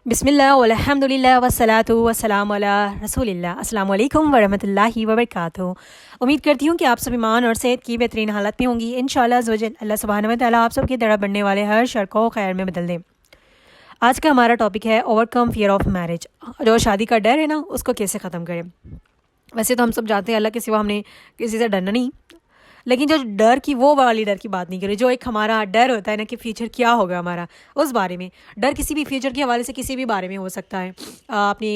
बिस्मिल्लाह वल्हम्दुलिल्लाह वस्सलातु वस्सलामु अला रसूलिल्लाह। अस्सलामु अलैकुम वरहमतुल्लाहि वबरकातुहू। उम्मीद करती हूँ कि आप सब ईमान और सेहत की बेहतरीन हालत में होंगी। इंशाअल्लाह अज़्ज़ वजल अल्लाह सुब्हानहू व तआला आप सबकी तरह बनने वाले हर शर को खैर में बदल दें। आज का हमारा टॉपिक है ओवरकम फियर ऑफ मैरिज। जो शादी का डर है ना, उसको कैसे ख़त्म करें। वैसे तो हम सब जानते हैं अल्लाह के सिवा हमने किसी से डरना नहीं, लेकिन जो डर की वो वाली डर की बात नहीं करें। जो एक हमारा डर होता है ना कि फ्यूचर क्या होगा हमारा, उस बारे में डर किसी भी फ्यूचर के हवाले से किसी भी बारे में हो सकता है। अपनी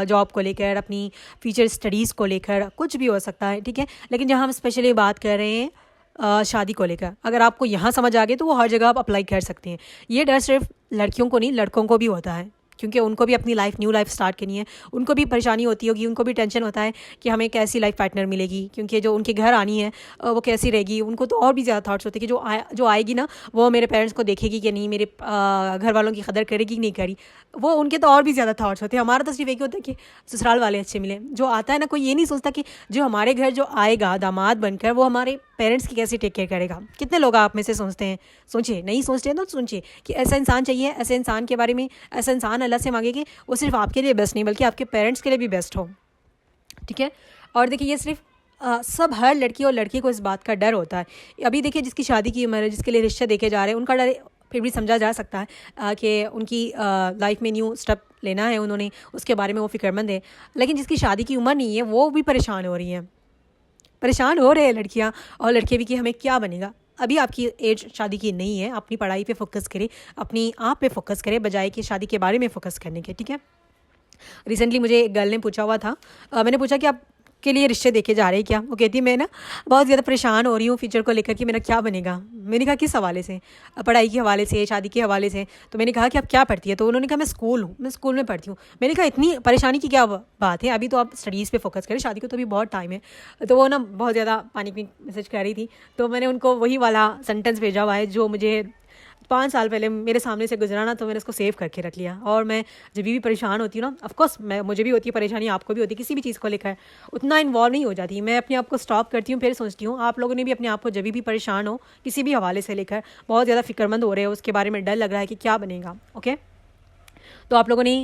जॉब को लेकर, अपनी फ्यूचर स्टडीज़ को लेकर, कुछ भी हो सकता है, ठीक है। लेकिन जहाँ हम स्पेशली बात कर रहे हैं शादी को लेकर, अगर आपको यहाँ समझ आ गई तो वो हर जगह आप अप्लाई कर सकते हैं। ये डर सिर्फ लड़कियों को नहीं, लड़कों को भी होता है, क्योंकि उनको भी अपनी न्यू लाइफ स्टार्ट करनी है। उनको भी परेशानी होती होगी, उनको भी टेंशन होता है कि हमें कैसी लाइफ पार्टनर मिलेगी, क्योंकि जो उनके घर आनी है वो कैसी रहेगी। उनको तो और भी ज़्यादा थॉट्स होते हैं कि जो आएगी ना, वो मेरे पेरेंट्स को देखेगी कि नहीं, मेरे घर वालों की कदर करेगी कि नहीं करी। वो उनके तो और भी ज़्यादा थॉट्स होते हैं। हमारा तो सिर्फ एक होता है कि ससुराल वाले अच्छे मिले। जो आता है ना, कोई ये नहीं सोचता कि जो हमारे घर जो आएगा दामाद बनकर, वो हमारे पेरेंट्स की कैसे टेक केयर करेगा। कितने लोग आप में से सोचते हैं? सोचिए, नहीं सोचते हैं तो सोचिए कि ऐसा इंसान चाहिए, ऐसे इंसान के बारे में, ऐसा इंसान अल्लाह से मांगे कि वो सिर्फ आपके लिए बेस्ट नहीं बल्कि आपके पेरेंट्स के लिए भी बेस्ट हो, ठीक है। और देखिए, ये सिर्फ सब हर लड़की और लड़के को इस बात का डर होता है। अभी देखिए, जिसकी शादी की उम्र है, जिसके लिए रिश्ते देखे जा रहे हैं, उनका डर फिर भी समझा जा सकता है कि उनकी लाइफ में न्यू स्टेप लेना है उन्होंने, उसके बारे में वो फिक्रमंद है। लेकिन जिसकी शादी की उम्र नहीं है, वो भी परेशान हो रही हैं, परेशान हो रहे हैं लड़कियां और लड़के भी कि हमें क्या बनेगा। अभी आपकी एज शादी की नहीं है, अपनी पढ़ाई पे फोकस करें, अपनी आप पे फोकस करें, बजाय कि शादी के बारे में फ़ोकस करने के, ठीक है। रिसेंटली मुझे एक गर्ल ने पूछा हुआ था, मैंने पूछा कि आप के लिए रिश्ते देखे जा रहे हैं क्या। वो कहती है मैं ना बहुत ज़्यादा परेशान हो रही हूँ फ्यूचर को लेकर कि मेरा क्या बनेगा। मैंने कहा किस हवाले से? पढ़ाई के हवाले से, शादी के हवाले से। तो मैंने कहा कि आप क्या पढ़ती है? तो उन्होंने कहा मैं स्कूल हूँ, मैं स्कूल में पढ़ती हूँ। मैंने कहा इतनी परेशानी की क्या बात है, अभी तो आप स्टडीज़ पे फोकस करें, शादी को तो अभी बहुत टाइम है। तो वो ना बहुत ज़्यादा पैनिक मैसेज कर रही थी। तो मैंने उनको वही वाला सेंटेंस भेजा हुआ है जो मुझे 5 साल पहले मेरे सामने से गुजरा ना, तो मैंने उसको सेव करके रख लिया। और मैं जब भी परेशान होती हूँ ना, ऑफकोर्स मुझे भी होती है परेशानी, आपको भी होती है, किसी भी चीज़ को लेकर उतना इन्वॉल्व नहीं हो जाती। मैं अपने आप को स्टॉप करती हूँ, फिर सोचती हूँ आप लोगों ने भी अपने आप को जब भी परेशान हो किसी भी हवाले से लेकर, बहुत ज़्यादा फिक्रमंद हो रहे हो, उसके बारे में डर लग रहा है कि क्या बनेगा, ओके। तो आप लोगों ने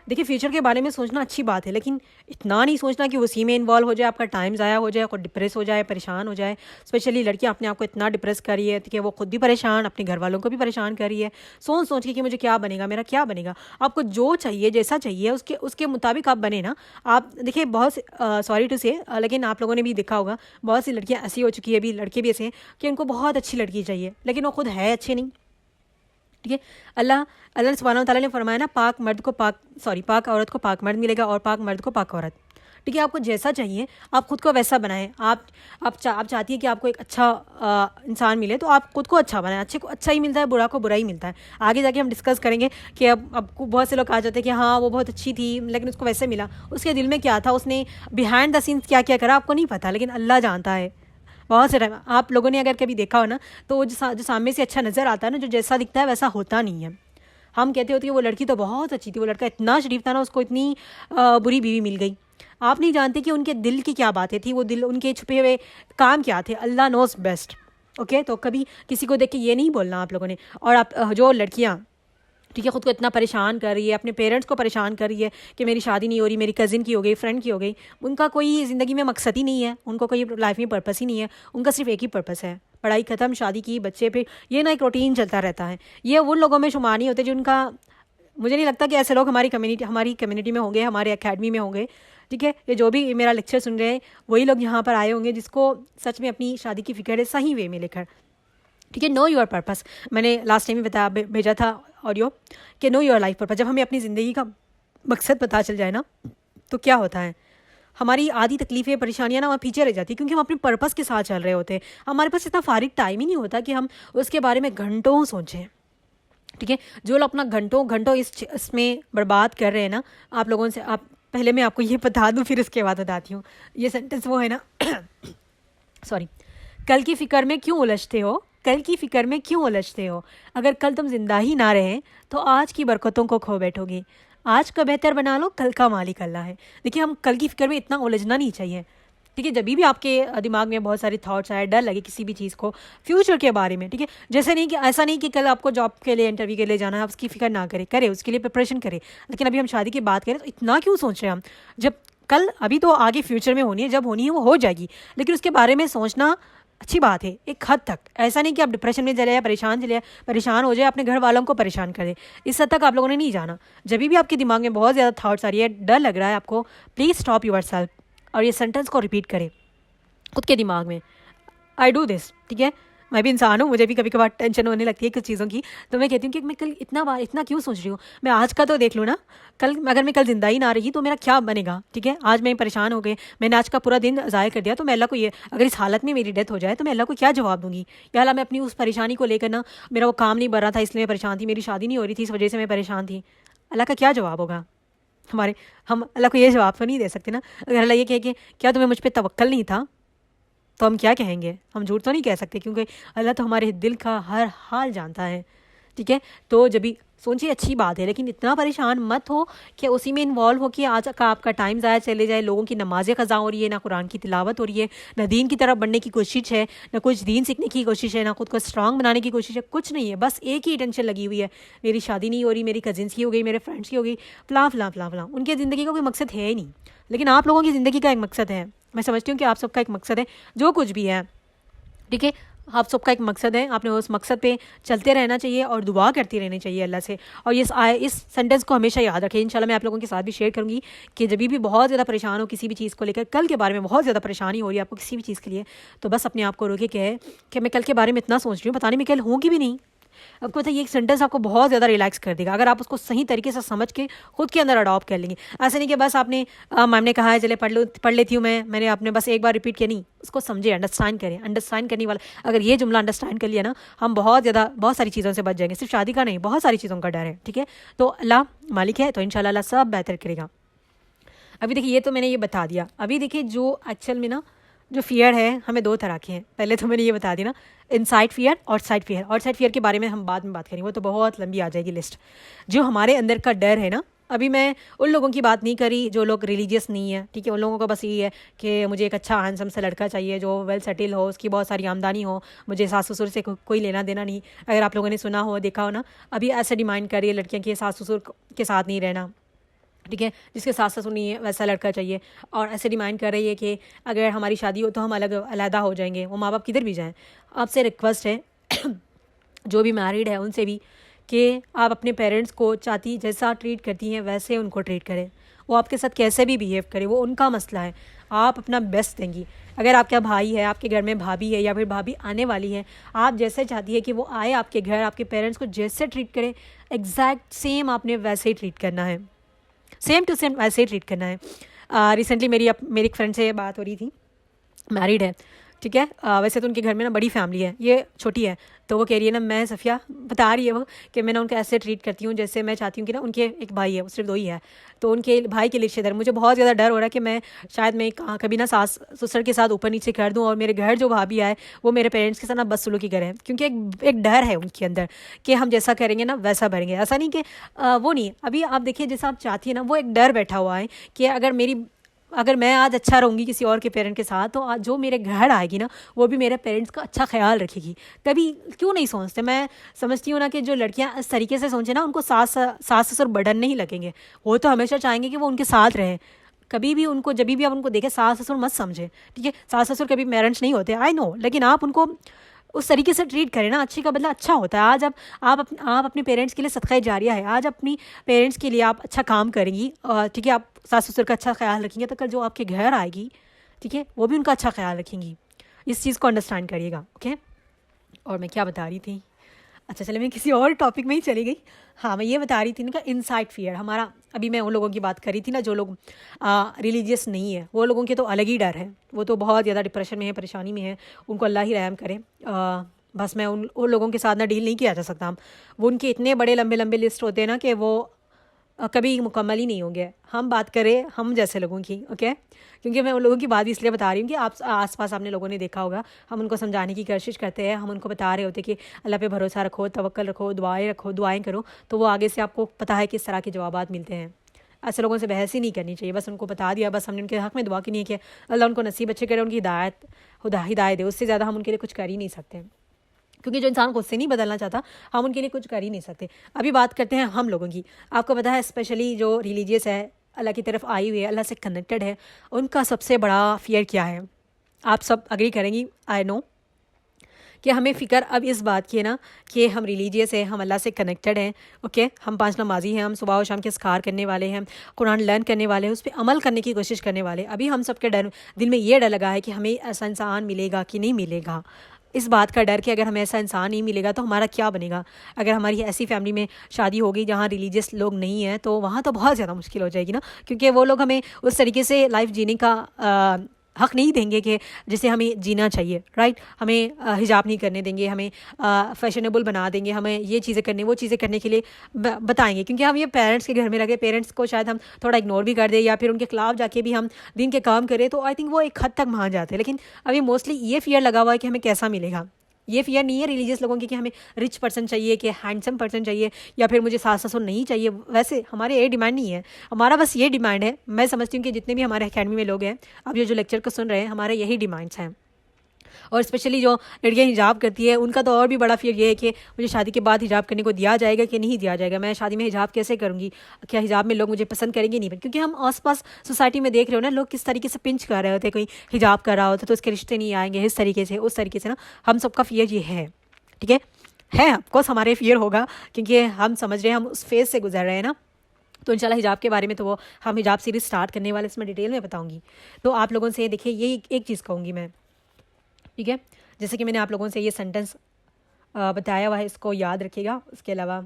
देखिए, फ्यूचर के बारे में सोचना अच्छी बात है, लेकिन इतना नहीं सोचना कि उसी में इन्वॉल्व हो जाए, आपका टाइम ज़ाया हो जाए, खुद डिप्रेस हो जाए, परेशान हो जाए। स्पेशली लड़कियां अपने आप को इतना डिप्रेस कर रही है कि वो खुद भी परेशान, अपने घर वालों को भी परेशान कर रही है, सोच सोच के कि मुझे क्या बनेगा, मेरा क्या बनेगा। आपको जो चाहिए, जैसा चाहिए, उसके उसके मुताबिक आप बने ना। आप देखिए, बहुत सॉरी टू से, लेकिन आप लोगों ने भी देखा होगा, बहुत सी लड़कियाँ ऐसी हो चुकी है, अभी लड़के भी ऐसे हैं कि उनको बहुत अच्छी लड़की चाहिए, लेकिन वो खुद है अच्छे नहीं, ठीक है। अल्लाह अल्लाह सुब्हानहू व तआला ने फरमाया ना, पाक औरत को पाक मर्द मिलेगा और पाक मर्द को पाक औरत, ठीक है। आपको जैसा चाहिए आप खुद को वैसा बनाएं। आप चाहती है कि आपको एक अच्छा इंसान मिले, तो आप खुद को अच्छा बनाएं। अच्छे को अच्छा ही मिलता है, बुरा को बुरा ही मिलता है। आगे जाके हम डिस्कस करेंगे कि अब बहुत से लोग कहा जाते हैं कि हाँ वो बहुत अच्छी थी लेकिन उसको वैसे मिला, उसके दिल में क्या था, उसने बिहाइंड द सीन्स क्या क्या करा, आपको नहीं पता, लेकिन अल्लाह जानता है। बहुत से टाइम आप लोगों ने अगर कभी देखा हो ना, तो वो जो सामने से अच्छा नज़र आता है ना, जो जैसा दिखता है वैसा होता नहीं है। हम कहते होते हैं वो लड़की तो बहुत अच्छी थी, वो लड़का इतना शरीफ था ना, उसको इतनी बुरी बीवी मिल गई। आप नहीं जानते कि उनके दिल की क्या बातें थी, वो दिल उनके छुपे हुए काम क्या थे। अल्लाह नोज बेस्ट, ओके। तो कभी किसी को देख के ये नहीं बोलना आप लोगों ने। और आप जो लड़कियाँ, ठीक है, ख़ुद को इतना परेशान कर रही है, अपने पेरेंट्स को परेशान कर रही है कि मेरी शादी नहीं हो रही, मेरी कज़िन की हो गई, फ्रेंड की हो गई। उनका कोई ज़िंदगी में मकसद ही नहीं है, उनको कोई लाइफ में पर्पस ही नहीं है। उनका सिर्फ एक ही पर्पस है, पढ़ाई ख़त्म, शादी की, बच्चे पे, ये ना एक रूटीन चलता रहता है। ये उन लोगों में शुमार नहीं होते जिनका, मुझे नहीं लगता कि ऐसे लोग हमारी कम्युनिटी में होंगे, हमारे अकेडमी में होंगे, ठीक है। ये जो भी मेरा लेक्चर सुन रहे हैं वही लोग यहाँ पर आए होंगे जिसको सच में अपनी शादी की फ़िक्र है, सही वे में लेकर, ठीक है। नो योर पर्पस, मैंने लास्ट टाइम भी भेजा था ऑडियो कि नो योर लाइफ पर्पस। जब हमें अपनी ज़िंदगी का मकसद पता चल जाए ना, तो क्या होता है, हमारी आधी तकलीफ़ें, परेशानियाँ ना वहाँ पीछे रह जाती, क्योंकि हम अपने पर्पस के साथ चल रहे होते हैं। हमारे पास इतना फारिग टाइम ही नहीं होता कि हम उसके बारे में घंटों सोचें, ठीक है। जो लोग अपना घंटों घंटों इसमें बर्बाद कर रहे हैं ना, आप लोगों से, आप पहले मैं आपको ये बता दूँ फिर उसके बाद बताती हूँ। ये सेंटेंस वो है ना सॉरी, कल की फ़िक्र में क्यों उलझते हो, कल की फ़िक्र में क्यों उलझते हो। अगर कल तुम जिंदा ही ना रहे तो आज की बरकतों को खो बैठोगे। आज का बेहतर बना लो, कल का मालिक अल्लाह है। देखिए, हम कल की फ़िक्र में इतना उलझना नहीं चाहिए, ठीक है। जब भी आपके दिमाग में बहुत सारे थॉट्स आए, डर लगे किसी भी चीज़ को, फ्यूचर के बारे में, ठीक है, जैसे नहीं कि ऐसा नहीं कि कल आपको जॉब के लिए इंटरव्यू के लिए जाना है, आप उसकी फिक्र ना करें, उसके लिए प्रिपरेशन करें। लेकिन अभी हम शादी की बात करें तो इतना क्यों सोच रहे हैं हम, जब कल अभी तो आगे फ्यूचर में होनी है, जब होनी है वो हो जाएगी, लेकिन उसके बारे में सोचना अच्छी बात है एक हद तक। ऐसा नहीं कि आप डिप्रेशन में चले जाए, परेशान हो जाए, अपने घर वालों को परेशान कर दे, इस हद तक आप लोगों ने नहीं जाना। जब भी आपके दिमाग में बहुत ज़्यादा थॉट्स आ रही है, डर लग रहा है आपको, प्लीज़ स्टॉप यूर सेल्फ और ये सेंटेंस को रिपीट करें खुद के दिमाग में, आई डू दिस, ठीक है। मैं भी इंसान हूँ, मुझे भी कभी कभार टेंशन होने लगती है कुछ चीज़ों की, तो मैं कहती हूँ कि मैं कल इतना क्यों सोच रही हूँ, मैं आज का तो देख लूँ ना, कल अगर मैं कल जिंदा ही ना रही तो मेरा क्या बनेगा, ठीक है। आज मैं परेशान हो गई, मैंने आज का पूरा दिन ज़ाया कर दिया, तो मैं अल्लाह को ये, अगर इस हालत में मेरी डेथ हो जाए तो मैं अल्लाह को क्या जवाब दूंगी। या अल्लाह, मैं अपनी उस परेशानी को लेकर ना, मेरा वो काम नहीं बढ़ रहा था इसलिए मैं परेशान थी, मेरी शादी नहीं हो रही थी इस वजह से मैं परेशान थी, अल्लाह का क्या जवाब होगा हमारे। हम अल्लाह को ये जवाब तो नहीं दे सकते ना। अगर अल्लाह ये कहे कि क्या तुम्हें मुझ पर तवक्कल नहीं था, तो हम क्या कहेंगे, हम झूठ तो नहीं कह सकते, क्योंकि अल्लाह तो हमारे दिल का हर हाल जानता है, ठीक है। तो जब भी सोचिए अच्छी बात है, लेकिन इतना परेशान मत हो कि उसी में इन्वॉल्व हो कि आज का आपका टाइम ज़ाया चले जाए। लोगों की नमाज़ें क़ज़ा हो रही है, ना कुरान की तिलावत हो रही है, ना दीन की तरफ बढ़ने की कोशिश है, ना कुछ दीन सीखने की कोशिश है, ना खुद को स्ट्रांग बनाने की कोशिश है, कुछ नहीं है। बस एक ही टेंशन लगी हुई है, मेरी शादी नहीं हो रही, मेरी कजिन्स की हो गई, मेरे फ्रेंड्स की हो गई, फलां फलां फलां फलां। उनकी ज़िंदगी का कोई मकसद है ही नहीं, लेकिन आप लोगों की ज़िंदगी का एक मकसद है। मैं समझती हूँ कि आप सबका एक मकसद है, जो कुछ भी है, ठीक है। आप सबका एक मकसद है, आपने उस मकसद पे चलते रहना चाहिए और दुआ करती रहनी चाहिए अल्लाह से। और इस सेंटेंस को हमेशा याद रखें। इंशाल्लाह मैं आप लोगों के साथ भी शेयर करूँगी कि जब भी बहुत ज़्यादा परेशान हो किसी भी चीज़ को लेकर, कल के बारे में बहुत ज़्यादा परेशानी हो रही है आपको किसी भी चीज़ के लिए, तो बस अपने आप को रोके कहे कि मैं कल के बारे में इतना सोच रही हूँ, पता नहीं मैं कल होंगी भी नहीं। आपको पता है ये एक सेंटेंस आपको बहुत ज़्यादा रिलैक्स कर देगा, अगर आप उसको सही तरीके से समझ के खुद के अंदर अडॉप्ट कर लेंगे। ऐसे नहीं कि बस आपने मैम ने कहा है चले पढ़ लेती हूँ मैंने आपने बस एक बार रिपीट किया, नहीं, उसको समझे, अंडरस्टैंड करें। अंडरस्टैंड करने वाला, अगर ये जुमला अंडरस्टैंड कर लिया ना, हम बहुत सारी चीज़ों से बच जाएंगे, सिर्फ शादी का नहीं, बहुत सारी चीज़ों का डर है, ठीक है। तो अल्लाह मालिक है, तो इंशाल्लाह अल्लाह सब बेहतर करेगा। अभी देखिए ये तो मैंने ये बता दिया। अभी देखिए जो एक्चुअल में ना जो फियर है हमें दो तरह के हैं, पहले तो मैंने ये बता दी ना, inside fear, outside fear. Outside fear के बारे में हम बाद में बात करेंगे, वो तो बहुत लंबी आ जाएगी लिस्ट। जो हमारे अंदर का डर है ना, अभी मैं उन लोगों की बात नहीं करी जो लोग रिलीजियस नहीं है, ठीक है। उन लोगों को बस ये है कि मुझे एक अच्छा हैंडसम सा लड़का चाहिए जो वेल सेटल हो, उसकी बहुत सारी आमदनी हो, मुझे सास ससुर से कोई लेना देना नहीं। अगर आप लोगों ने सुना हो, देखा हो ना, अभी ऐसे डिमांड कर रही है लड़कियाँ कि सास ससुर के साथ नहीं रहना, ठीक है, जिसके सास ससुर नहीं है वैसा लड़का चाहिए। और ऐसे डिमांड कर रही है कि अगर हमारी शादी हो तो हम अलहदा हो जाएंगे, वो माँ बाप किधर भी जाएं। आपसे रिक्वेस्ट है जो भी मैरिड है उनसे भी, कि आप अपने पेरेंट्स को चाहती जैसा ट्रीट करती हैं वैसे उनको ट्रीट करें। वो आपके साथ कैसे भी बिहेव करे, वो उनका मसला है, आप अपना बेस्ट देंगी। अगर आपका भाई है, आपके घर में भाभी है या फिर भाभी आने वाली है, आप जैसे चाहती है कि वो आए आपके घर, आपके पेरेंट्स को जैसे ट्रीट करे, एग्जैक्ट सेम आपने वैसे ही ट्रीट करना है, सेम टू सेम वैसे ही ट्रीट करना है। रिसेंटली मेरी एक फ्रेंड से बात हो रही थी, मैरिड है, ठीक है। वैसे तो उनके घर में ना बड़ी फैमिली है, ये छोटी है, तो वो कह रही है ना, मैं सफ़िया बता रही है वो कि मैं ना उनको ऐसे ट्रीट करती हूँ जैसे मैं चाहती हूँ कि ना, उनके एक भाई है, वो सिर्फ दो ही है, तो उनके भाई के लिए रिश्तेदार, मुझे बहुत ज़्यादा डर हो रहा है कि मैं शायद मैं कभी ना सास ससुर के साथ ऊपर नीचे कर दूँ और मेरे घर जो भाभी आए वो मेरे पेरेंट्स के साथ ना बदसलूकी करें, क्योंकि एक डर है उनके अंदर कि हम जैसा करेंगे ना वैसा भरेंगे। ऐसा नहीं कि वो नहीं, अभी आप देखिए जैसा आप चाहती है ना, वो एक डर बैठा हुआ है कि अगर मैं आज अच्छा रहूँगी किसी और के पेरेंट के साथ, तो आज जो मेरे घर आएगी ना वो भी मेरे पेरेंट्स का अच्छा ख्याल रखेगी। कभी क्यों नहीं सोचते, मैं समझती हूँ ना कि जो लड़कियाँ इस तरीके से सोचें ना, उनको सास ससुर बर्डन नहीं लगेंगे, वो तो हमेशा चाहेंगे कि वो उनके साथ रहें। कभी भी उनको, जब भी आप उनको देखें, सास ससुर मत समझें, ठीक है। सास ससुर कभी पेरेंट्स नहीं होते, आई नो, लेकिन आप उनको उस तरीके से ट्रीट करें ना, अच्छे का बदला अच्छा होता है। आज आप अपने पेरेंट्स के लिए सदका जारिया है, आज अपनी पेरेंट्स के लिए आप अच्छा काम करेंगी, ठीक है, आप सास ससुर का अच्छा ख्याल रखेंगे, तो कल जो आपके घर आएगी, ठीक है, वो भी उनका अच्छा ख्याल रखेंगी। इस चीज़ को अंडरस्टैंड करिएगा, ओके। और मैं क्या बता रही थी, अच्छा चले मैं किसी और टॉपिक में ही चली गई। हाँ, मैं ये बता रही थी ना, इनसाइड फियर हमारा, अभी मैं उन लोगों की बात कर रही थी ना जो लोग रिलीजियस नहीं है, वो लोगों के तो अलग ही डर है, वो तो बहुत ज़्यादा डिप्रेशन में है, परेशानी में है, उनको अल्लाह ही रहम करे। बस मैं उन लोगों के साथ ना डील नहीं किया जा सकता। वो उनके इतने बड़े लंबे लंबे लिस्ट होते हैं ना कि वो कभी मुकम्मल ही नहीं होंगे। हम बात करें हम जैसे लोगों की, ओके, क्योंकि मैं उन लोगों की बात इसलिए बता रही हूँ कि आप आसपास आपने लोगों ने देखा होगा, हम उनको समझाने की कोशिश करते हैं, हम उनको बता रहे होते कि अल्लाह पे भरोसा रखो, तवक्कल रखो, दुआएं करो, तो वो आगे से आपको पता है किस तरह के जवाब मिलते हैं। ऐसे लोगों से बहस ही नहीं करनी चाहिए। बस उनको बता दिया, बस हमने उनके हक़ में दुआ की नहीं है कि अल्लाह उनको नसीब अच्छे करे, उनकी हिदायत दे। उससे ज़्यादा हम उनके लिए कुछ कर ही नहीं सकते, क्योंकि जो इंसान खुद से नहीं बदलना चाहता हम उनके लिए कुछ कर ही नहीं सकते। अभी बात करते हैं हम लोगों की। आपको पता है स्पेशली जो रिलीजियस है, अल्लाह की तरफ आई हुई है, अल्लाह से कनेक्टेड है, उनका सबसे बड़ा फ़ियर क्या है? आप सब अग्री करेंगी, आई नो, कि हमें फ़िक्र अब इस बात की है ना कि हम रिलीजियस हैं, हम अल्लाह से कनेक्टेड हैं, ओके, हम 5 नमाजी हैं, हम सुबह और शाम के अस्कार करने वाले हैं, कुरान लर्न करने वाले हैं, उस पर अमल करने की कोशिश करने वाले। अभी हम सबके दिल में ये डर लगा है कि हमें ऐसा इंसान मिलेगा कि नहीं मिलेगा। इस बात का डर कि अगर हमें ऐसा इंसान नहीं मिलेगा तो हमारा क्या बनेगा। अगर हमारी ऐसी फैमिली में शादी हो गई जहाँ रिलीजियस लोग नहीं हैं तो वहाँ तो बहुत ज़्यादा मुश्किल हो जाएगी ना, क्योंकि वो लोग हमें उस तरीके से लाइफ जीने का हक़ नहीं देंगे कि जिसे हमें जीना चाहिए, राइट। हमें हिजाब नहीं करने देंगे, हमें फैशनेबल बना देंगे, हमें ये चीज़ें करने वो चीज़ें करने के लिए बताएंगे, क्योंकि हम ये पेरेंट्स के घर में रह गए, पेरेंट्स को शायद हम थोड़ा इग्नोर भी कर दें या फिर उनके खिलाफ जाके भी हम दिन के काम करें, तो आई थिंक वो एक हद तक मान जाते हैं। लेकिन अभी मोस्टली ये फ़ियर लगा हुआ है कि हमें कैसा मिलेगा। ये फ़ियर नहीं है रिलीजियस लोगों की कि हमें रिच पर्सन चाहिए, कि हैंडसम पर्सन चाहिए, या फिर मुझे सास ससुर नहीं चाहिए। वैसे हमारे ये डिमांड नहीं है, हमारा बस ये डिमांड है, मैं समझती हूँ कि जितने भी हमारे अकेडमी में लोग हैं, अब ये जो लेक्चर को सुन रहे हैं, हमारे यही डिमांड्स हैं। और स्पेशली जो लड़कियां हिजाब करती है उनका तो और भी बड़ा फियर ये है कि मुझे शादी के बाद हिजाब करने को दिया जाएगा कि नहीं दिया जाएगा, मैं शादी में हिजाब कैसे करूँगी, क्या हिजाब में लोग मुझे पसंद करेंगे नहीं। क्योंकि हम आसपास सोसाइटी में देख रहे हो ना, लोग किस तरीके से पिंच कर रहे होते, कोई हिजाब कर रहा होता तो उसके रिश्ते नहीं आएंगे, इस तरीके से उस तरीके से ना। हम सबका फियर ये है, ठीक है ऑफकोर्स हमारे फियर होगा, क्योंकि हम समझ रहे हैं, हम उस फेज से गुजर रहे हैं ना। तो इंशाल्लाह हिजाब के बारे में तो वो हम हिजाब सीरीज स्टार्ट करने वाले, इसमें डिटेल में बताऊंगी। तो आप लोगों से देखिए ये एक चीज़ कहूँगी मैं, ठीक है, जैसे कि मैंने आप लोगों से ये सेंटेंस बताया हुआ है, इसको याद रखिएगा। उसके अलावा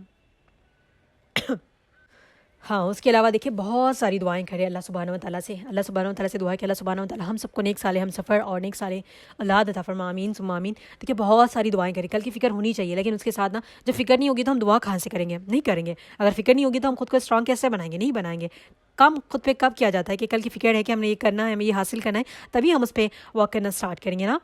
हाँ, उसके अलावा देखिए बहुत सारी दुआएं करें अल्लाह सुब्हानहू व तआला से। अल्लाह सुब्हानहू व तआला से दुआ है कि अल्लाह सुब्हानहू व तआला हम सबको नेक साले हम सफ़र और नेक साले औलाद अता फरमा, आमीन सुम्मा आमीन। देखिए बहुत सारी दुआएं करें, कल की फ़िक्र होनी चाहिए, लेकिन उसके साथ ना जब फ़िक्र नहीं होगी तो हम दुआ कहाँ से करेंगे, नहीं करेंगे। अगर फ़िक्र नहीं होगी तो हम खुद को स्ट्रॉन्ग कैसे बनाएंगे, नहीं बनाएंगे। कम खुद पे कब किया जाता है कि कल की फ़िक्र है कि हमने ये करना है, हमें ये हासिल करना है, तभी हम उस पर वर्क करना स्टार्ट करेंगे ना।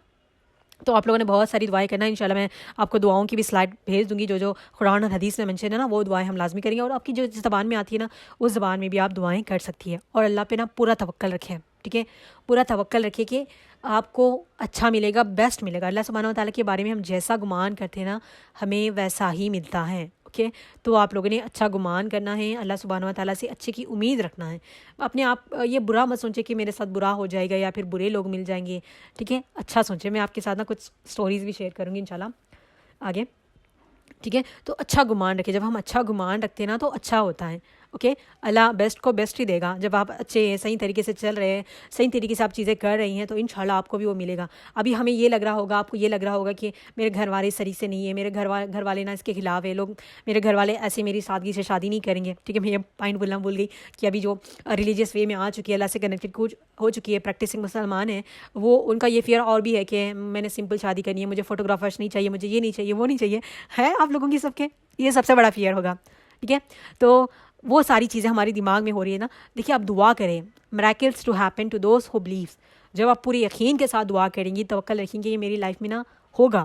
तो आप लोगों ने बहुत सारी दुआएं करना है। इंशाल्लाह मैं आपको दुआओं की भी स्लाइड भेज दूंगी, जो जो कुरान और हदीस में मेंशन है ना, वो दुआएं हम लाजमी करेंगे। और आपकी जो जिस ज़बान में आती है ना, उस ज़बान में भी आप दुआएं कर सकती है। और अल्लाह पे ना पूरा तवक्कल रखें, ठीक है, पूरा तवक्कल रखिए कि आपको अच्छा मिलेगा, बेस्ट मिलेगा। अल्लाह सुब्हानहू व तआला के बारे में हम जैसा गुमान करते हैं ना, हमें वैसा ही मिलता है, ओके। तो आप लोगों ने अच्छा गुमान करना है, अल्लाह सुब्हानहू व तआला से अच्छे की उम्मीद रखना है। अपने आप ये बुरा मत सोचें कि मेरे साथ बुरा हो जाएगा या फिर बुरे लोग मिल जाएंगे, ठीक है। अच्छा सोचें। मैं आपके साथ ना कुछ स्टोरीज़ भी शेयर करूँगी इंशाल्लाह आगे, ठीक है। तो अच्छा गुमान रखें, जब हम अच्छा गुमान रखते हैं ना तो अच्छा होता है, ओके। अल्लाह बेस्ट को बेस्ट ही देगा। जब आप अच्छे सही तरीके से चल रहे हैं, सही तरीके से आप चीज़ें कर रही हैं, तो इंशाल्लाह आपको भी वो मिलेगा। अभी हमें ये लग रहा होगा, आपको ये लग रहा होगा कि मेरे घर वाले सही से नहीं है, मेरे घर वाले ना इसके खिलाफ है, लोग मेरे घर वाले ऐसे मेरी सादगी से शादी नहीं करेंगे, ठीक है। मैं ये पॉइंट बोलना भूल गई कि अभी जो रिलीजियस वे में आ चुकी है, अल्लाह से कनेक्टेड हो चुकी है, प्रैक्टिसिंग मुसलमान है, वो उनका ये फियर और भी है कि मैंने सिंपल शादी करनी है, मुझे फोटोग्राफर्स नहीं चाहिए, मुझे ये नहीं चाहिए, वो नहीं चाहिए, है आप लोगों की सबके ये सबसे बड़ा फियर होगा, ठीक है। तो वो सारी चीज़ें हमारे दिमाग में हो रही है ना। देखिए आप दुआ करें, miracles to happen to those who believes. जब आप पूरे यकीन के साथ दुआ करेंगी, तवक्कल रखेंगे, ये मेरी लाइफ में ना होगा,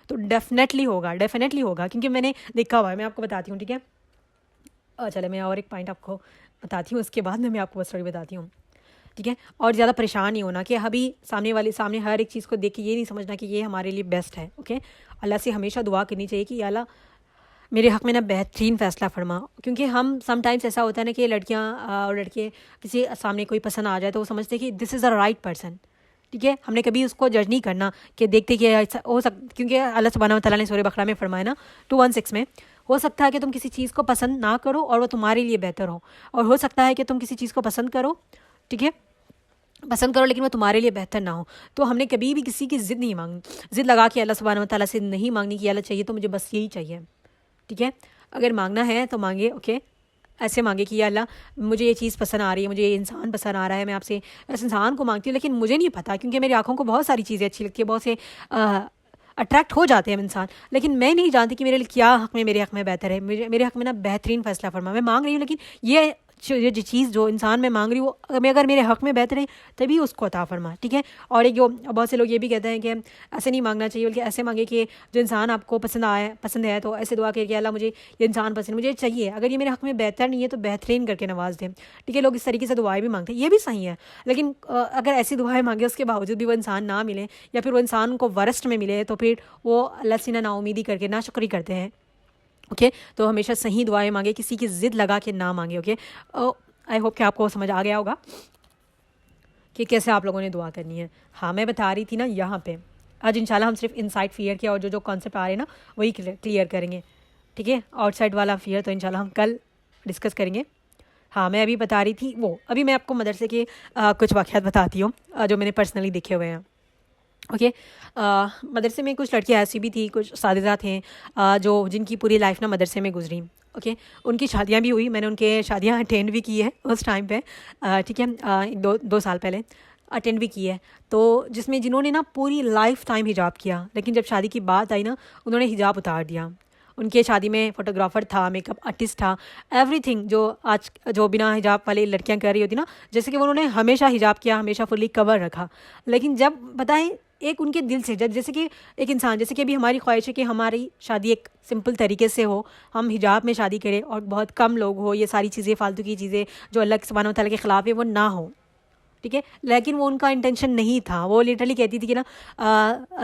तो डेफिनेटली होगा, क्योंकि मैंने देखा हुआ है। मैं आपको बताती हूँ, ठीक है। चले मैं और एक पॉइंट आपको बताती हूँ, उसके बाद मैं आपको स्टोरी बताती हूँ, ठीक है। और ज़्यादा परेशान नहीं होना कि अभी सामने हर एक चीज़ को देख के ये नहीं समझना कि ये हमारे लिए बेस्ट है, ओके। अल्लाह से हमेशा दुआ करनी चाहिए कि अल्लाह मेरे हक़ में ना बेहतरीन फ़ैसला फरमा। क्योंकि हम समटाइम्स ऐसा होता है ना कि लड़कियां और लड़के किसी सामने कोई पसंद आ जाए तो वो समझते हैं कि this is the right person, ठीक है। हमने कभी उसको जज नहीं करना कि देखते कि ऐसा हो क्योंकि अल्लाह सुब्हानहू व तआला ने सूरह बकरा में फरमाया ना 216 में, हो सकता है कि तुम किसी चीज़ को पसंद ना करो और वो तुम्हारे लिए बेहतर हो, और हो सकता है कि तुम किसी चीज़ को पसंद करो, ठीक है, पसंद करो, लेकिन वो तुम्हारे लिए बेहतर ना हो। तो हमने कभी भी किसी की ज़िद नहीं मांगनी, ज़िद लगा के अल्लाह सुब्हानहू व तआला से नहीं मांगनी कि अल्लाह चाहिए तो मुझे बस यही चाहिए, ठीक है। अगर मांगना है तो मांगे, ओके। ऐसे मांगे कि या अल्लाह मुझे ये चीज़ पसंद आ रही है, मुझे ये इंसान पसंद आ रहा है, मैं आपसे इस इंसान को मांगती हूँ, लेकिन मुझे नहीं पता, क्योंकि मेरी आंखों को बहुत सारी चीज़ें अच्छी लगती है, बहुत से अट्रैक्ट हो जाते हैं इंसान, लेकिन मैं नहीं जानती कि मेरे लिए क्या हक़ में, मेरे हक़ में बेहतर है, मेरे हक़ में ना बेहतरीन फ़ैसला फरमा। मैं मांग रही हूँ, लेकिन ये जो चीज़ जो इंसान मैं मांग रही हूँ वो अगर मेरे हक़ में बेहतर है तभी उसको अता फरमा, ठीक है। और एक जो बहुत से लोग ये भी कहते हैं कि ऐसे नहीं मांगना चाहिए, बल्कि ऐसे मांगे कि जो इंसान आपको पसंद है तो ऐसे दुआ करके अल्लाह मुझे ये इंसान पसंद, मुझे चाहिए, अगर ये मेरे हक़ में बेहतर नहीं है तो बेहतरीन करके नवाज दें, ठीक है। लोग इस तरीके से दुआएं भी मांगते हैं, ये भी सही है। लेकिन अगर ऐसी दुआएं मांगे उसके बावजूद भी वो इंसान ना मिले या फिर वो इंसान को वरस्ट में मिले तो फिर वो अल्लाह से नाउमीदी करके नाशुक्री करते हैं, ओके। तो हमेशा सही दुआएं मांगे, किसी की ज़िद लगा के ना मांगे, ओके। आई होप कि आपको समझ आ गया होगा कि कैसे आप लोगों ने दुआ करनी है। हाँ, मैं बता रही थी ना यहाँ पे, आज इंशाल्लाह हम सिर्फ इनसाइड फियर के और जो कॉन्सेप्ट आ रहे हैं ना वही क्लियर करेंगे, ठीक है। आउटसाइड वाला फियर तो इंशाल्लाह हम कल डिस्कस करेंगे। हाँ, मैं अभी बता रही थी अभी मैं आपको मदरसे के कुछ वाक़यात बताती हूँ जो मैंने पर्सनली देखे हुए हैं, ओके। मदरसे में कुछ लड़कियाँ ऐसी भी थी, कुछ साथीज़ा थे जो जिनकी पूरी लाइफ ना मदरसे में गुजरी, ओके। उनकी शादियाँ भी हुई, मैंने उनके शादियाँ अटेंड भी की है उस टाइम पे, ठीक है। 2 साल पहले अटेंड भी की है। तो जिन्होंने ना पूरी लाइफ टाइम हिजाब किया, लेकिन जब शादी की बात आई ना उन्होंने हिजाब उतार दिया। उनके शादी में फ़ोटोग्राफ़र था, मेकअप आर्टिस्ट था, एवरीथिंग जो बिना हिजाब वाली लड़कियां कर रही होती ना, जैसे कि उन्होंने हमेशा हिजाब किया, हमेशा फुल्ली कवर रखा। लेकिन जब बताएं एक उनके दिल से जैसे कि एक इंसान, जैसे कि अभी हमारी ख्वाहिश है कि हमारी शादी एक सिंपल तरीके से हो, हम हिजाब में शादी करें और बहुत कम लोग हो, ये सारी चीज़ें फालतू की चीज़ें जो अल्लाह सुब्हानहू व तआला के ख़िलाफ़ है वो ना हो, ठीक है। लेकिन वो उनका इंटेंशन नहीं था। वो लिटरली कहती थी कि ना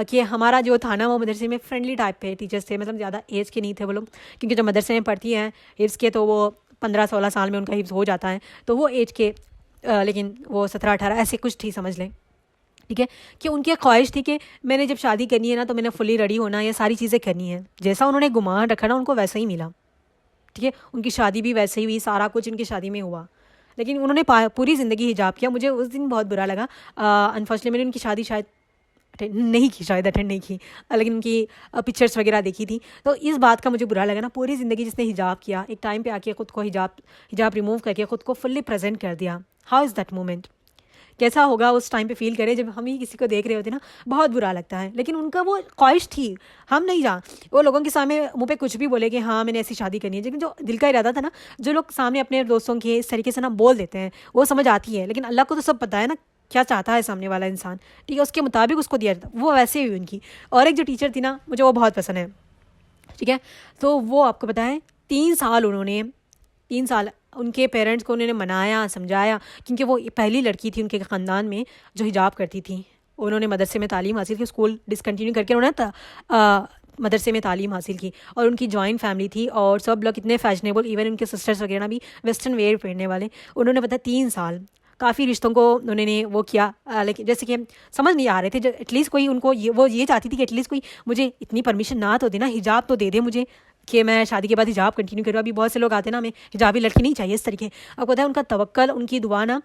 कि हमारा जो था ना वो मदरसे में फ्रेंडली टाइप पे टीचर्स थे, मतलब ज़्यादा एज के नहीं थे वो लोग, क्योंकि जब मदरसे में पढ़ती हैं हिफ्ज़ के तो वो 15-16 साल में उनका हिफ्ज़ हो जाता है, तो वो एज के लेकिन वो 17-18 ऐसे कुछ थी, समझ लें, ठीक है। कि उनकी ख्वाहिश थी कि मैंने जब शादी करनी है ना तो मैंने फुली रेडी होना, ये सारी चीज़ें करनी है, जैसा उन्होंने गुमान रखा ना उनको वैसा ही मिला, ठीक है। उनकी शादी भी वैसे ही हुई, सारा कुछ उनकी शादी में हुआ, लेकिन उन्होंने पूरी ज़िंदगी हिजाब किया। मुझे उस दिन बहुत बुरा लगा। अनफॉर्चुनेटली मैंने उनकी शादी शायद अटेंड नहीं की, लेकिन उनकी पिक्चर्स वगैरह देखी थी, तो इस बात का मुझे बुरा लगा ना। पूरी ज़िंदगी जिसने हिजाब किया, एक टाइम पे आके ख़ुद को हिजाब रिमूव करके ख़ुद को फुल्ली प्रेजेंट कर दिया। How is that moment? कैसा होगा उस टाइम पे फील करें जब हम ही किसी को देख रहे होते ना, बहुत बुरा लगता है। लेकिन उनका वो ख्वाहिश थी, हम नहीं वो लोगों के सामने मुंह पे कुछ भी बोले कि हाँ मैंने ऐसी शादी करनी है, लेकिन जो दिल का इरादा था ना, जो लोग सामने अपने दोस्तों के इस तरीके से ना बोल देते हैं, वो समझ आती है। लेकिन अल्लाह को तो सब पता है ना क्या चाहता है सामने वाला इंसान, ठीक है, उसके मुताबिक उसको दिया जाता। वो वैसे हुई उनकी। और एक जो टीचर थी ना, मुझे वो बहुत पसंद है, ठीक है। तो वो आपको पता है 3 साल उनके पेरेंट्स को उन्होंने मनाया, समझाया, क्योंकि वो पहली लड़की थी उनके ख़ानदान में जो हिजाब करती थी। उन्होंने मदरसे में तालीम हासिल की, स्कूल डिसकंटिन्यू करके उन्होंने मदरसे में तालीम हासिल की, और उनकी जॉइंट फैमिली थी और सब लोग इतने फैशनेबल, इवन उनके सिस्टर्स वगैरह भी वेस्टर्न वेयर पहनने वाले। उन्होंने पता 3 साल काफ़ी रिश्तों को उन्होंने वो किया, लेकिन जैसे कि समझ नहीं आ रहे थे, जो एटलीस्ट कोई उनको वो ये चाहती थी कि एटलीस्ट कोई मुझे इतनी परमिशन ना तो देना, हिजाब तो दे दे मुझे कि मैं शादी के बाद हिजाब कंटिन्यू करूँ। अभी बहुत से लोग आते हैं ना, हमें हिजाबी लड़की नहीं चाहिए इस तरीके। आपको पता है उनका तवक्कल, उनकी दुआ ना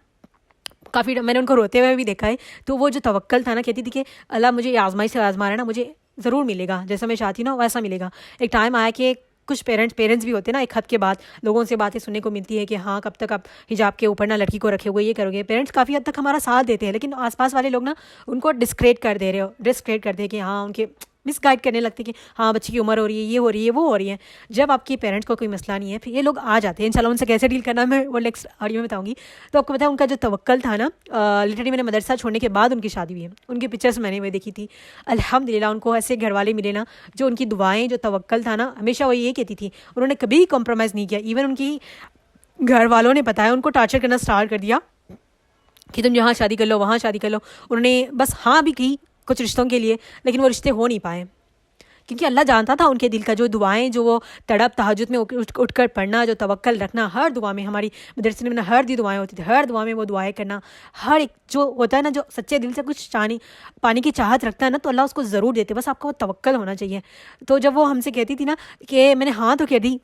काफ़ी, मैंने उनको रोते हुए भी देखा है। तो वो जो तवक्कल था ना, कहती थी कि अल्लाह मुझे आजमाई से आजमा रहा है ना, मुझे ज़रूर मिलेगा, जैसा मैं चाहती हूँ ना वैसा मिलेगा। एक टाइम आया कि कुछ पेरेंट्स भी होते हैं ना, एक हद के बाद लोगों से बातें सुनने को मिलती है कि हाँ कब तक आप हिजाब के ऊपर ना लड़की को रखे हुए ये करोगे। पेरेंट्स काफ़ी हद तक हमारा साथ देते हैं, लेकिन आसपास वाले लोग ना उनको डिस्क्रेडिट कर दे हैं कि हाँ उनके मिसगाइड करने लगते कि हाँ बच्ची की उम्र हो रही है, ये हो रही है, वो हो रही है। जब आपके पेरेंट्स को कोई मसला नहीं है, फिर ये लोग आ जाते हैं। इंशाल्लाह उनसे कैसे डील करना मैं वो नेक्स्ट ऑडियो में बताऊंगी। तो आपको पता है उनका जो तवक्कल था ना, लिटरली मैंने मदरसा छोड़ने के बाद उनकी शादी हुई है। उनकी पिक्चर्स मैंने वही देखी थी। अल्हम्दुलिल्लाह उनको ऐसे घर वाले मिले ना, जो उनकी दुआएँ, जो तवक्कल था ना, हमेशा वो ये कहती थी, उन्होंने कभी कॉम्प्रोमाइज़ नहीं किया। इवन उनकी घर वालों ने बताया, उनको टार्चर करना स्टार्ट कर दिया कि तुम यहाँ शादी कर लो, वहाँ शादी कर लो। उन्होंने बस हाँ भी की कुछ रिश्तों के लिए, लेकिन वो रिश्ते हो नहीं पाए, क्योंकि अल्लाह जानता था उनके दिल का। जो दुआएं, जो वो तड़प तहज्जुद में उठकर पढ़ना, जो तवक्कल रखना, हर दुआ में, हमारी मदरसे में हर दी दुआएं होती थी, हर दुआ में वो दुआएं करना, हर एक जो होता है ना, जो सच्चे दिल से कुछ पाने की चाहत रखता है ना, तो अल्लाह उसको ज़रूर देते। बस आपका वो तवक्कल होना चाहिए। तो जब वो हमसे कहती थी ना कि मैंने हाँ तो कह दी,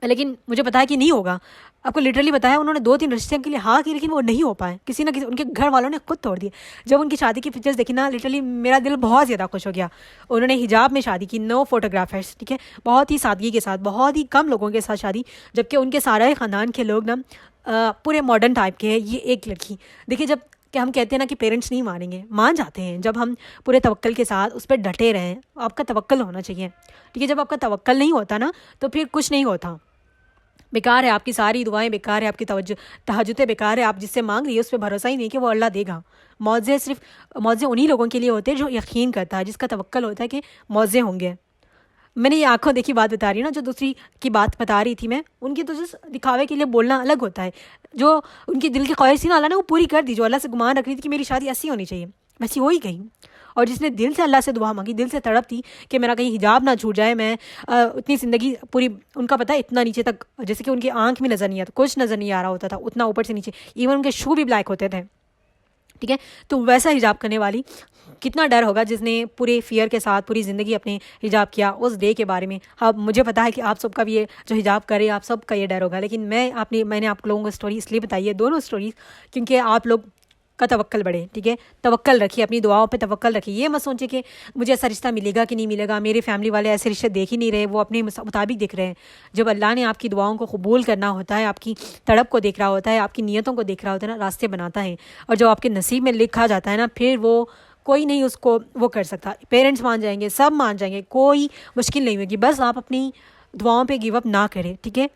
लेकिन मुझे पता है कि नहीं होगा, आपको लिटरली बताया, उन्होंने 2-3 रिश्ते के लिए हाँ की, लेकिन वो नहीं हो पाए। किसी ना किसी उनके घर वालों ने खुद तोड़ दिए। जब उनकी शादी की पिक्चर्स देखी ना, लिटरली मेरा दिल बहुत ज़्यादा खुश हो गया। उन्होंने हिजाब में शादी की, नो फोटोग्राफर्स, ठीक है, बहुत ही सादगी के साथ, बहुत ही कम लोगों के साथ शादी, जबकि उनके सारे ख़ानदान के लोग ना पूरे मॉडर्न टाइप के हैं। ये एक लड़की देखिए, जब कि हम कहते हैं ना कि पेरेंट्स नहीं मानेंगे, मान जाते हैं जब हम पूरे तवक्कल के साथ उस पर डटे रहें। आपका तवक्कल होना चाहिए, ठीक है। जब आपका तवक्कल नहीं होता ना, तो फिर कुछ नहीं होता। बेकार है आपकी सारी दुआएं, बेकार है आपकी तहज्जुदें बेकार है। आप जिससे मांग रही है उस पर भरोसा ही नहीं कि वो अल्लाह देगा। मौज़े सिर्फ मौज़े उन्हीं लोगों के लिए होते हैं जो यकीन करता है, जिसका तवक्कल होता है कि मौज़े होंगे। मैंने ये आंखों देखी बात बता रही हूँ ना, जो दूसरी की बात बता रही थी मैं, उनकी तो जिस दिखावे के लिए बोलना अलग होता है। जो उनकी दिल की ख्वाहिश थी ना, अल्लाह ने वो पूरी कर दी। जो अल्लाह से गुमान रख रही थी कि मेरी शादी ऐसी होनी चाहिए, वैसी हो ही गई। और जिसने दिल से अल्लाह से दुआ मांगी, दिल से तड़प थी कि मेरा कहीं हिजाब ना छूट जाए, मैं उतनी ज़िंदगी पूरी, उनका पता है इतना नीचे तक, जैसे कि उनकी आंख में नज़र नहीं आता, कुछ नज़र नहीं आ रहा होता था, उतना ऊपर से नीचे, इवन उनके शू भी ब्लैक होते थे, ठीक है। तो वैसा हिजाब करने वाली कितना डर होगा जिसने पूरे फियर के साथ पूरी ज़िंदगी अपने हिजाब किया उस डे के बारे में। हाँ, मुझे पता है कि आप सबका भी ये जो हिजाब करे आप सबका ये डर होगा, लेकिन मैंने आप लोगों को स्टोरी इसलिए बताई है, दोनों स्टोरीज, क्योंकि आप लोग का तवक्कल बढ़े, ठीक है। तवक्कल रखिए, अपनी दुआओं पे तवक्कल रखिए। ये मत सोचिए कि मुझे ऐसा रिश्ता मिलेगा कि नहीं मिलेगा, मेरे फैमिली वाले ऐसे रिश्ते देख ही नहीं रहे, वो अपने मुताबिक दिख रहे हैं। जब अल्लाह ने आपकी दुआओं को कबूल करना होता है, आपकी तड़प को देख रहा होता है, आपकी नीयतों को देख रहा होता है ना, रास्ते बनाता है। और जब आपके नसीब में लिखा जाता है ना, फिर वो कोई नहीं उसको वो कर सकता। पेरेंट्स मान जाएंगे, सब मान जाएंगे, कोई मुश्किल नहीं होगी। बस आप अपनी दुआओं पे गिव अप ना करें, ठीक है।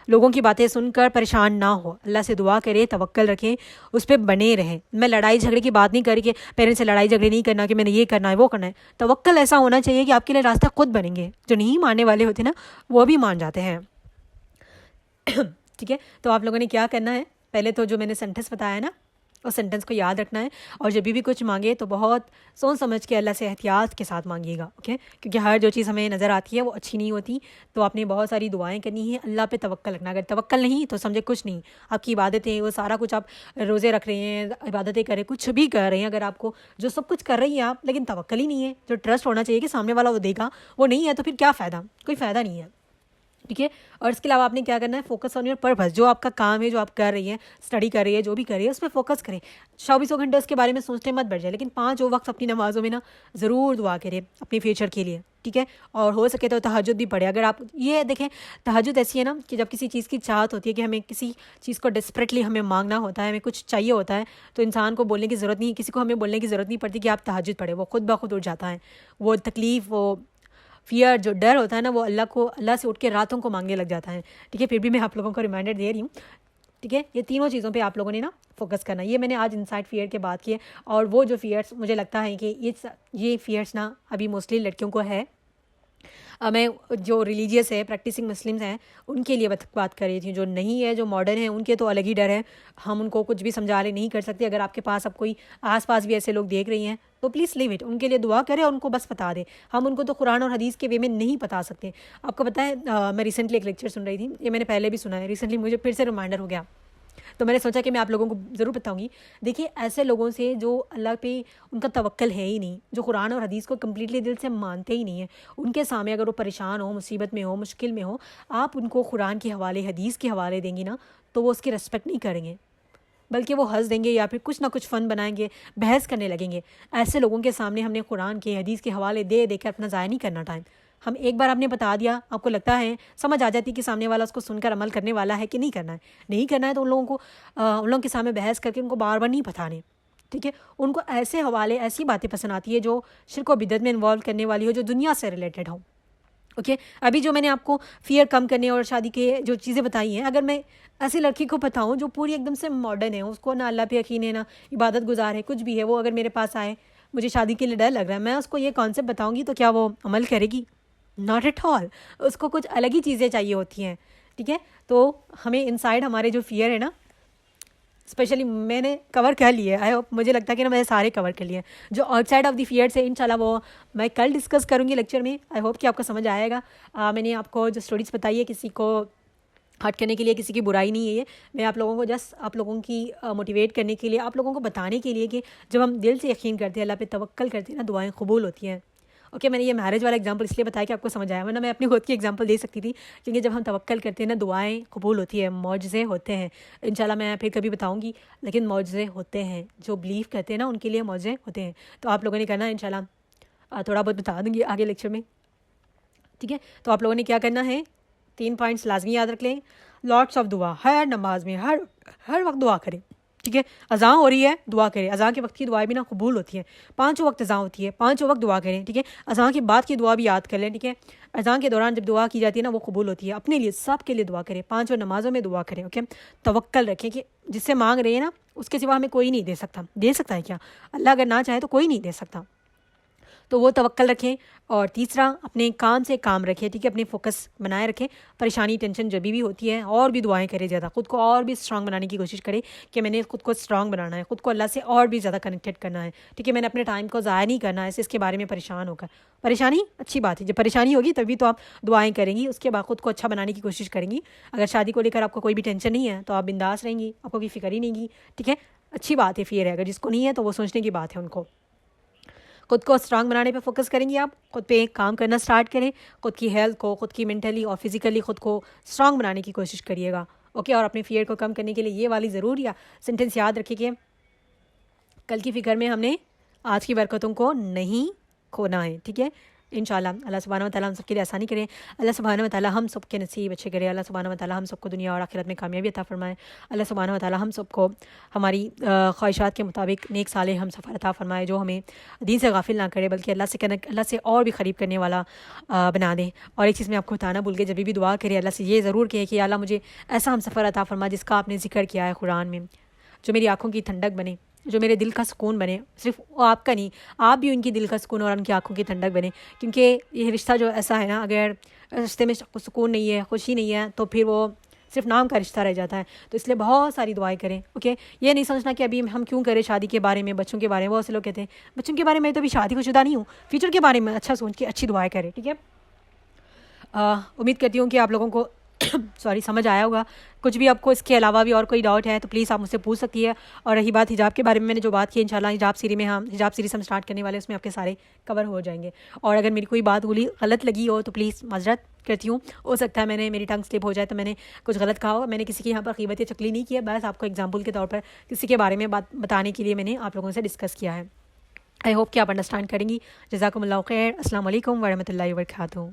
लोगों की बातें सुनकर परेशान ना हो, अल्लाह से दुआ करें, तवक्कल रखें, उस पर बने रहें। मैं लड़ाई झगड़े की बात नहीं करी कि पेरेंट्स से लड़ाई झगड़े नहीं करना, कि मैंने ये करना है वो करना है। तवक्कल ऐसा होना चाहिए कि आपके लिए रास्ता खुद बनेंगे। जो नहीं मानने वाले होते ना, वो भी मान जाते हैं। ठीक है। तो आप लोगों ने क्या करना है, पहले तो जो मैंने सेंटेंस बताया ना, उस सेंटेंस को याद रखना है। और जब भी कुछ मांगे तो बहुत सोच समझ के अल्लाह से एहतियात के साथ मांगिएगा, ओके। क्योंकि हर जो चीज़ हमें नज़र आती है वो अच्छी नहीं होती। तो आपने बहुत सारी दुआएं करनी है, अल्लाह पे तवक्कल रखना। अगर तवक्कल नहीं तो समझे कुछ नहीं। आपकी इबादतें, वो सारा कुछ, आप रोज़े रख रहे हैं, इबादतें कर रहे हैं, कुछ भी कर रहे हैं, अगर आपको जो सब कुछ कर रही हैं आप, लेकिन तवक्कल ही नहीं है, जो ट्रस्ट होना चाहिए कि सामने वाला वो देगा, वो नहीं है, तो फिर क्या फ़ायदा, कोई फ़ायदा नहीं है, ठीक है। और इसके अलावा आपने क्या करना है, फोकस ऑन योर पर्पस। जो आपका काम है, जो आप कर रही हैं, स्टडी कर रही है, जो भी कर रही है, उस पर फोकस करें। 24 घंटे उसके बारे में सोचने मत बैठ जाए, लेकिन 5 वक्त अपनी नमाज़ों में ना ज़रूर दुआ करें अपने फ्यूचर के लिए, ठीक है। और हो सके तो तहज्जुद भी पढ़े। अगर आप ये देखें, तहज्जुद ऐसी है ना कि जब किसी चीज़ की चाहत होती है, कि हमें किसी चीज़ को डेस्परेटली हमें मांगना होता है, हमें कुछ चाहिए होता है, तो इंसान को बोलने की ज़रूरत नहीं, किसी को हमें बोलने की ज़रूरत नहीं पड़ती कि आप तहज्जुद पढ़े। वो खुद ब खुद उठ जाता है। वो तकलीफ़, वो फियर, जो डर होता है ना, वो अल्लाह से उठ के रातों को मांगने लग जाता है, ठीक है। फिर भी मैं आप लोगों को रिमाइंडर दे रही हूँ, ठीक है। ये तीनों चीज़ों पे आप लोगों ने ना फोकस करना। ये मैंने आज इनसाइड फियर के बात की है। और वो जो फियर्स मुझे लगता है कि ये फियर्स ना अभी मोस्टली लड़कियों को है। मैं जो रिलीजियस है, प्रैक्टिसिंग मुस्लिम्स हैं, उनके लिए बात कर रही थी। जो नहीं है, जो मॉडर्न है, उनके तो अलग ही डर है। हम उनको कुछ भी समझा ले नहीं कर सकते। अगर आपके पास अब कोई आसपास भी ऐसे लोग देख रही हैं तो प्लीज़ लीव इट, उनके लिए दुआ करें और उनको बस बता दें। हम उनको तो कुरान और हदीस के वे में नहीं बता सकते। आपको पता है, मैं रिसेंटली एक लेक्चर सुन रही थी, ये मैंने पहले भी सुना है, रिसेंटली मुझे फिर से रिमाइंडर हो गया, तो मैंने सोचा कि मैं आप लोगों को ज़रूर बताऊंगी। देखिए, ऐसे लोगों से जो अल्लाह पे उनका तवक्कल है ही नहीं, जो कुरान और हदीस को कम्प्लीटली दिल से मानते ही नहीं है, उनके सामने अगर वो परेशान हो, मुसीबत में हो, मुश्किल में हो, आप उनको कुरान के हवाले, हदीस के हवाले देंगी ना, तो वो उसकी रिस्पेक्ट नहीं करेंगे, बल्कि वो हंस देंगे या फिर कुछ ना कुछ फ़न बनाएंगे, बहस करने लगेंगे। ऐसे लोगों के सामने हमने कुरान के, हदीस के हवाले दे देकर अपना ज़ाया नहीं करना टाइम। हम एक बार आपने बता दिया, आपको लगता है, समझ आ जाती कि सामने वाला उसको सुनकर अमल करने वाला है कि नहीं करना है। नहीं करना है तो उन लोगों के सामने बहस करके उनको बार बार नहीं बताने, ठीक है। उनको ऐसे हवाले, ऐसी बातें पसंद आती है जो शिर्क व बिदअत में इन्वॉल्व करने वाली हो, जो दुनिया से रिलेटेड हो, ओके। अभी जो मैंने आपको फियर कम करने और शादी के जो चीज़ें बताई हैं, अगर मैं ऐसी लड़की को बताऊं जो पूरी एकदम से मॉडर्न है, उसको ना अल्लाह पे यकीन है, ना इबादत गुजार है, कुछ भी है, वो अगर मेरे पास आए, मुझे शादी के लिए डर लग रहा है, मैं उसको ये कॉन्सेप्ट बताऊंगी तो क्या वो अमल करेगी? Not at all. उसको कुछ अलग ही चीज़ें चाहिए होती हैं, ठीक है। तो हमें इनसाइड हमारे जो फियर है ना, स्पेशली मैंने कवर कर लिए, आई होप, मुझे लगता है कि ना मैंने सारे कवर कर लिए। जो आउटसाइड ऑफ द फियर से इंशाल्लाह वो मैं कल डिस्कस करूँगी लेक्चर में। आई होप कि आपको समझ आएगा। मैंने आपको जो स्टोरीज बताई है, किसी को हर्ट करने के लिए, किसी की बुराई नहीं है ये। मैं आप लोगों को जस्ट आप लोगों की मोटिवेट करने के लिए, आप लोगों को बताने के लिए कि जब हम दिल से यकीन करते हैं, अल्लाह पे तवक्कल करते हैं ना, दुआएं कबूल होती हैं, ओके। मैंने ये मैरिज वाला एग्जांपल इसलिए बताया कि आपको समझ आया, वरना मैं अपनी खुद की एग्जांपल दे सकती थी। क्योंकि जब हम तवक्कल करते हैं ना, दुआएं कबूल होती है, मौजज़े होते हैं। इंशाल्लाह मैं फिर कभी बताऊंगी, लेकिन मौजज़े होते हैं। जो बिलीव करते हैं ना, उनके लिए मौजज़े होते हैं। तो आप लोगों ने करना है, इंशाल्लाह थोड़ा बहुत बता दूँगी आगे लेक्चर में, ठीक है। तो आप लोगों ने क्या करना है, 3 पॉइंट्स लाजमी याद रख लें। लॉट्स ऑफ दुआ, हर नमाज में हर वक्त दुआ करें, ठीक है, अज़ां हो रही है दुआ करें, अज़ां के वक्त की दुआएं भी ना कबूल होती हैं। 5 वक्त अज़ां होती है, 5 वक्त दुआ करें, ठीक है। अज़ां के बाद की दुआ भी याद कर लें, ठीक है। अज़ां के दौरान जब दुआ की जाती है ना वो कबूल होती है। अपने लिए, सब के लिए दुआ करें, 5 नमाज़ों में दुआ करें, ओके। तवक्कल रखें कि जिससे मांग रहे हैं ना उसके सिवा हमें कोई नहीं दे सकता। दे सकता है क्या? अल्लाह अगर ना चाहे तो कोई नहीं दे सकता, तो वो तवक्कल रखें। और तीसरा, अपने काम से काम रखें, ठीक है, अपने फोकस बनाए रखें। परेशानी टेंशन जब भी होती है और भी दुआएं करें ज़्यादा, खुद को और भी स्ट्रांग बनाने की कोशिश करें कि मैंने खुद को स्ट्रांग बनाना है, खुद को अल्लाह से और भी ज़्यादा कनेक्टेड करना है, ठीक है। मैंने अपने टाइम को ज़ाया नहीं करना है इसके बारे में परेशान होकर। परेशानी अच्छी बात है, जब परेशानी होगी तभी तो आप दुआएं करेंगी, उसके बाद खुद को अच्छा बनाने की कोशिश करेंगी। अगर शादी को लेकर आपको कोई भी टेंशन नहीं है तो आप बिंदास रहेंगी, आपको कोई फिक्र ही नहीं की, ठीक है। अच्छी बात है फिर है, अगर जिसको नहीं है तो वो सोचने की बात है उनको। खुद को स्ट्रांग बनाने पे फोकस करेंगी आप, खुद पे काम करना स्टार्ट करें, खुद की हेल्थ को, खुद की मेंटली और फिजिकली खुद को स्ट्रांग बनाने की कोशिश करिएगा, ओके। और अपने फियर को कम करने के लिए ये वाली ज़रूर या सेंटेंस याद रखिए कि कल की फ़िक्र में हमने आज की बरकतों को नहीं खोना है, ठीक है। इंशाल्लाह अल्लाह सुब्हानहू व तआला हम सबके लिए आसानी करे। अल्लाह सुब्हानहू व तआला हम सबके नसीब अच्छे करे। अल्लाह सुब्हानहू व तआला हम सबको दुनिया और आखिरत में कामयाबी अता फरमाए। अल्लाह सुब्हानहू व तआला हम सबको हमारी ख्वाहिशात के मुताबिक नेक साले हम सफ़र अता फरमाए, जो हमें दीन से गाफिल ना करे बल्कि अल्लाह से कनेक्ट, अल्लाह से और भी क़रीब करने वाला बना दे। और एक चीज़ मैं आपको बताना भूल गई, जब भी दुआ करें अल्लाह से ये ज़रूर कहे कि अल्लाह मुझे ऐसा हम सफ़र अता फरमा जिसका आपने ज़िक्र किया है कुरान में, जो मेरी आँखों की ठंडक बने, जो मेरे दिल का सुकून बने। सिर्फ आपका नहीं, आप भी उनकी दिल का सुकून और उनकी आंखों की ठंडक बने। क्योंकि ये रिश्ता जो ऐसा है ना, अगर रिश्ते में सुकून नहीं है, खुशी नहीं है, तो फिर वो सिर्फ नाम का रिश्ता रह जाता है। तो इसलिए बहुत सारी दुआएं करें, ओके। ये नहीं सोचना कि अभी हम क्यों करें शादी के बारे में, बच्चों के बारे में। बहुत से लोग कहते हैं बच्चों के बारे में तो अभी शादी को शुदा नहीं हूँ, फ्यूचर के बारे में अच्छा सोच के अच्छी दुआएं करें, ठीक है। उम्मीद करती हूँ कि आप लोगों को सॉरी समझ आया होगा। कुछ भी आपको इसके अलावा भी और कोई डाउट है तो प्लीज़ आप मुझसे पूछ सकती है। और रही बात हिजाब के बारे में, मैंने जो बात की इंशाल्लाह हिजाब सीरीज़ में हम स्टार्ट करने वाले, उसमें आपके सारे कवर हो जाएंगे। और अगर मेरी कोई बात बोली गलत लगी हो तो प्लीज़ माजरत करती हूँ, हो सकता है मैंने मेरी टंग स्लिप हो जाए तो मैंने कुछ गलत कहा हो। मैंने किसी की यहाँ पर कीमत या चकली नहीं की है, बस आपको एग्जाम्पल के तौर पर किसी के बारे में बात बताने के लिए मैंने आप लोगों से डिस्कस किया है। आई होप कि आप अंडरस्टैंड करेंगी। जज़ाकुमुल्लाहु खैर। अस्सलाम वालेकुम व रहमतुल्लाहि व बरकातुहू।